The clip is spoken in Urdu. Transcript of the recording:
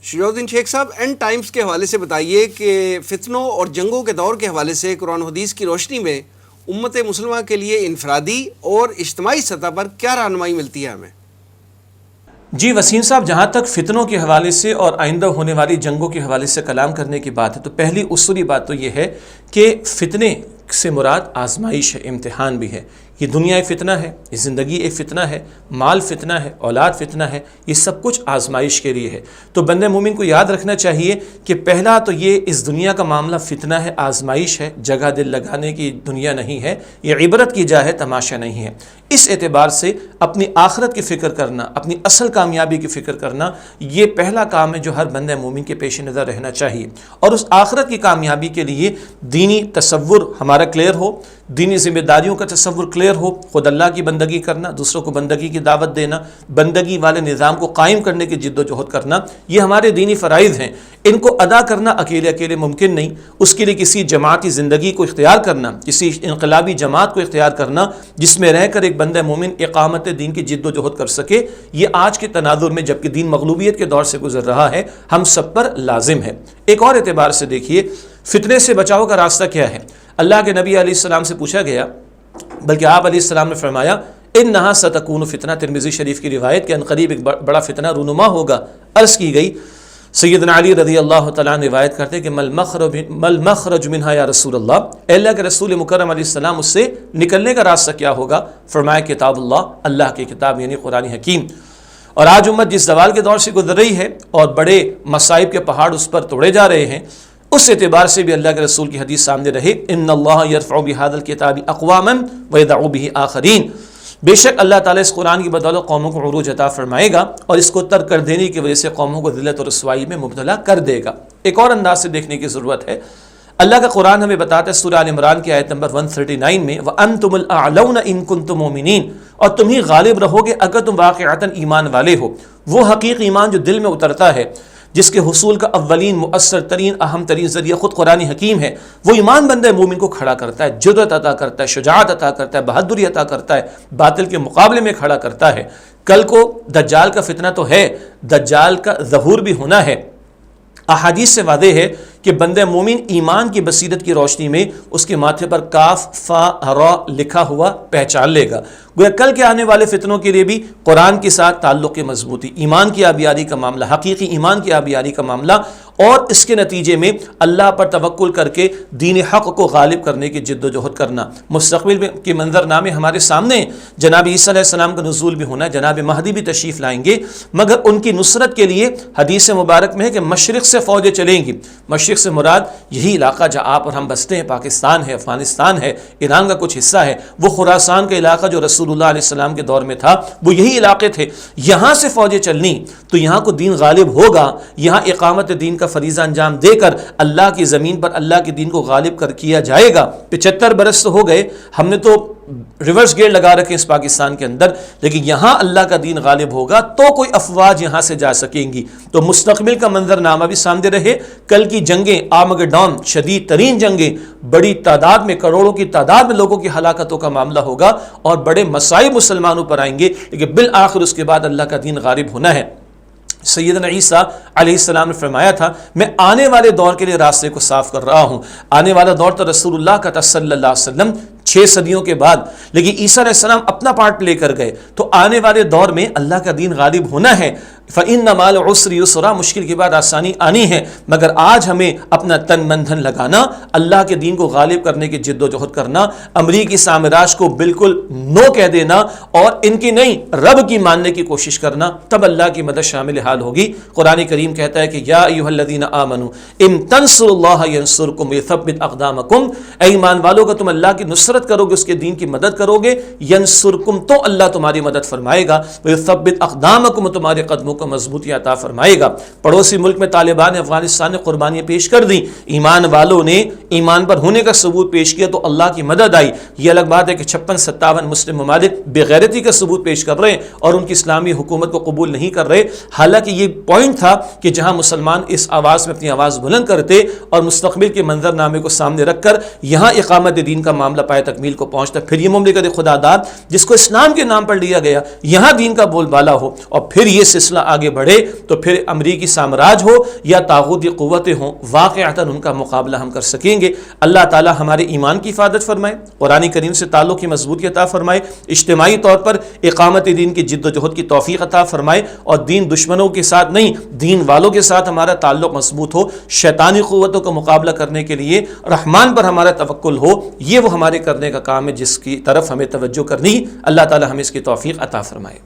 شجاع الدین شیخ صاحب، اینڈ ٹائمز کے حوالے سے بتائیے کہ فتنوں اور جنگوں کے دور کے حوالے سے قرآن و حدیث کی روشنی میں امت مسلمہ کے لیے انفرادی اور اجتماعی سطح پر کیا رہنمائی ملتی ہے ہمیں؟ جی وسیم صاحب، جہاں تک فتنوں کے حوالے سے اور آئندہ ہونے والی جنگوں کے حوالے سے کلام کرنے کی بات ہے تو پہلی اصولی بات تو یہ ہے کہ فتنے سے مراد آزمائش ہے، امتحان بھی ہے۔ یہ دنیا ایک فتنہ ہے، یہ زندگی ایک فتنہ ہے، مال فتنہ ہے، اولاد فتنہ ہے، یہ سب کچھ آزمائش کے لیے ہے۔ تو بندے مومن کو یاد رکھنا چاہیے کہ پہلا تو یہ اس دنیا کا معاملہ فتنہ ہے، آزمائش ہے، جگہ دل لگانے کی دنیا نہیں ہے، یہ عبرت کی جا ہے، تماشا نہیں ہے۔ اس اعتبار سے اپنی آخرت کی فکر کرنا، اپنی اصل کامیابی کی فکر کرنا، یہ پہلا کام ہے جو ہر بندہ مومن کے پیش نظر رہنا چاہیے۔ اور اس آخرت کی کامیابی کے لیے دینی تصور ہمارا کلیئر ہو، دینی ذمہ داریوں کا تصور کلیئر ہو، خود اللہ کی بندگی کرنا، دوسروں کو بندگی کی دعوت دینا، بندگی والے نظام کو قائم کرنے کی جد و جہد کرنا، یہ ہمارے دینی فرائض ہیں۔ ان کو ادا کرنا اکیلے ممکن نہیں، اس کے لیے کسی جماعتی زندگی کو اختیار کرنا، کسی انقلابی جماعت کو اختیار کرنا جس میں رہ کر ایک بندہ مومن اقامت دین کی جد و جہد کر سکے، یہ آج کے تناظر میں جبکہ دین مغلوبیت کے دور سے گزر رہا ہے ہم سب پر لازم ہے۔ ایک اور اعتبار سے دیکھیے فتنے سے بچاؤ کا راستہ کیا ہے۔ اللہ کے نبی علیہ السلام سے پوچھا گیا، بلکہ آپ علیہ السلام نے فرمایا انہا ستکون فتنہ، ترمذی شریف کی روایت کہ عنقریب ایک بڑا فتنہ رونما ہوگا۔ عرض کی گئی، سیدنا علی رضی اللہ تعالیٰ عنہ روایت کرتے کہ مل مخرج منہا یا رسول اللہ، اے اللہ کے رسول مکرم علیہ السلام اس سے نکلنے کا راستہ کیا ہوگا؟ فرمایا کتاب اللہ، اللہ کی کتاب یعنی قرآن حکیم۔ اور آج امت جس زوال کے دور سے گزر رہی ہے اور بڑے مصائب کے پہاڑ اس پر توڑے جا رہے ہیں، اس اعتبار سے بھی اللہ کے رسول کی حدیث سامنے رہے، ان اللہ یرفع بہذا الکتاب اقواما ویضع بہ آخرین، بے شک اللہ تعالیٰ اس قرآن کی بدولت قوموں کو عروج عطا فرمائے گا اور اس کو ترک کر دینے کی وجہ سے قوموں کو ذلت اور رسوائی میں مبتلا کر دے گا۔ ایک اور انداز سے دیکھنے کی ضرورت ہے۔ اللہ کا قرآن ہمیں بتاتا ہے سورہ آل عمران کی آیت نمبر 139 میں وَأَنْتُمُ الْأَعْلَوْنَ إِن كُنتُم مُؤْمِنِينَ، اور تم ہی غالب رہو گے اگر تم واقعتاً ایمان والے ہو۔ وہ حقیقی ایمان جو دل میں اترتا ہے، جس کے حصول کا اولین مؤثر ترین اہم ترین ذریعہ خود قرآن حکیم ہے، وہ ایمان بندہ مومن کو کھڑا کرتا ہے، جرأت عطا کرتا ہے، شجاعت عطا کرتا ہے، بہادری عطا کرتا ہے، باطل کے مقابلے میں کھڑا کرتا ہے۔ کل کو دجال کا فتنہ تو ہے، دجال کا ظہور بھی ہونا ہے۔ احادیث سے واضح ہے کہ بندہ مومن ایمان کی بصیرت کی روشنی میں اس کے ماتھے پر کاف فا را لکھا ہوا پہچان لے گا۔ گویا کل کے آنے والے فتنوں کے لیے بھی قرآن کے ساتھ تعلق کی مضبوطی، ایمان کی آبیاری کا معاملہ، حقیقی ایمان کی آبیاری کا معاملہ، اور اس کے نتیجے میں اللہ پر توکل کر کے دین حق کو غالب کرنے کی جد و جہد کرنا۔ مستقبل کے منظر نامے ہمارے سامنے، جناب عیسیٰ علیہ السلام کا نزول بھی ہونا ہے، جناب مہدی بھی تشریف لائیں گے، مگر ان کی نصرت کے لیے حدیث مبارک میں ہے کہ مشرق سے فوجیں چلیں گی۔ مشرق سے مراد یہی علاقہ جہاں آپ اور ہم بستے ہیں، پاکستان ہے، افغانستان ہے، ایران کا کچھ حصہ ہے، وہ خراسان کا علاقہ جو رسول اللہ علیہ السلام کے دور میں تھا، وہ یہی علاقے تھے۔ یہاں سے فوجیں چلنی تو یہاں کو دین غالب ہوگا، یہاں اقامت دین کا فریضہ انجام دے کر اللہ کی زمین پر اللہ کے دین کو غالب کر کیا جائے گا۔ 75 برس تو ہو گئے، ہم نے تو ریورس گیئر لگا رکھے اس پاکستان کے اندر، لیکن یہاں اللہ کا دین غالب ہوگا تو کوئی افواج یہاں سے جا سکیں گی۔ تو مستقبل کا منظر نامہ بھی سامنے رہے، کل کی جنگیں، آرمگڈون، شدید ترین جنگیں، بڑی تعداد میں، کروڑوں کی تعداد میں لوگوں کی ہلاکتوں کا معاملہ ہوگا اور بڑے مصائب مسلمانوں پر آئیں گے، لیکن بالآخر اس کے بعد اللہ کا دین غالب ہونا ہے۔ سیدنا عیسیٰ علیہ السلام نے فرمایا تھا میں آنے والے دور کے لیے راستے کو صاف کر رہا ہوں۔ آنے والا دور تو رسول اللہ کا تھا صلی اللہ علیہ وسلم 6 صدیوں کے بعد، لیکن عیسیٰ علیہ السلام اپنا پارٹ پلے کر گئے۔ تو آنے والے دور میں اللہ کا دین غالب ہونا ہے۔ فَإِنَّ مَعَ الْعُسْرِ يُسْرًا، مشکل کے بعد آسانی آنی ہے، مگر آج ہمیں اپنا تن من دھن لگانا، اللہ کے دین کو غالب کرنے کی جد و جہد کرنا، امریکی سامراج کو بالکل نو کہہ دینا اور ان کی نہیں رب کی ماننے کی کوشش کرنا، تب اللہ کی مدد شامل حال ہوگی۔ قرآن کریم کہتا ہے کہ یا ایھا الذین آمنوا ان تنصروا اللہ ینصرکم ویثبت اقدامکم، اے ایمان والو کہ تم اللہ کی نصرت کرو گے، اس کے دین کی مدد کرو گے، ینصرکم تو اللہ تمہاری مدد فرمائے گا، ویثبت اقدامکم تمہارے قدموں کو مضبوطی عطا فرمائے گا۔ پڑوسی ملک میں طالبان افغانستان نے قربانیاں پیش کر دیں، ایمان والوں نے ایمان پر ہونے کا ثبوت پیش کیا تو اللہ کی مدد آئی۔ یہ الگ بات ہے کہ 56-57 مسلم ممالک بغیرتی کا ثبوت پیش کر رہے ہیں اور ان کی اسلامی حکومت کو قبول نہیں کر رہے، حالانکہ یہ پوائنٹ تھا کہ جہاں مسلمان اس آواز میں اپنی آواز بلند کرتے اور مستقبل کے منظر نامے کو سامنے رکھ کر یہاں اقامت دین کا معاملہ پائے تکمیل کو پہنچتا، پھر یہ مملکت خدا داد جس کو اسلام کے نام پر لیا گیا، یہاں دین کا بول بالا ہو اور پھر یہ سلسلہ آگے بڑھے تو پھر امریکی سامراج ہو یا طاغوتی قوتیں ہوں، واقعتاً ان کا مقابلہ ہم کر سکیں گے۔ اللہ تعالی ہمارے ایمان کی حفاظت فرمائے، قرآن کریم سے تعلق کی مضبوطی عطا فرمائے، اجتماعی طور پر اقامت دین کی جد و جہد کی توفیق عطا فرمائے، اور دین دشمنوں کے ساتھ نہیں، دین والوں کے ساتھ ہمارا تعلق مضبوط ہو، شیطانی قوتوں کا مقابلہ کرنے کے لیے رحمان پر ہمارا توکل ہو۔ یہ وہ ہمارے کرنے کا کام ہے جس کی طرف ہمیں توجہ کرنی، اللہ تعالی ہمیں اس کی توفیق عطا فرمائے۔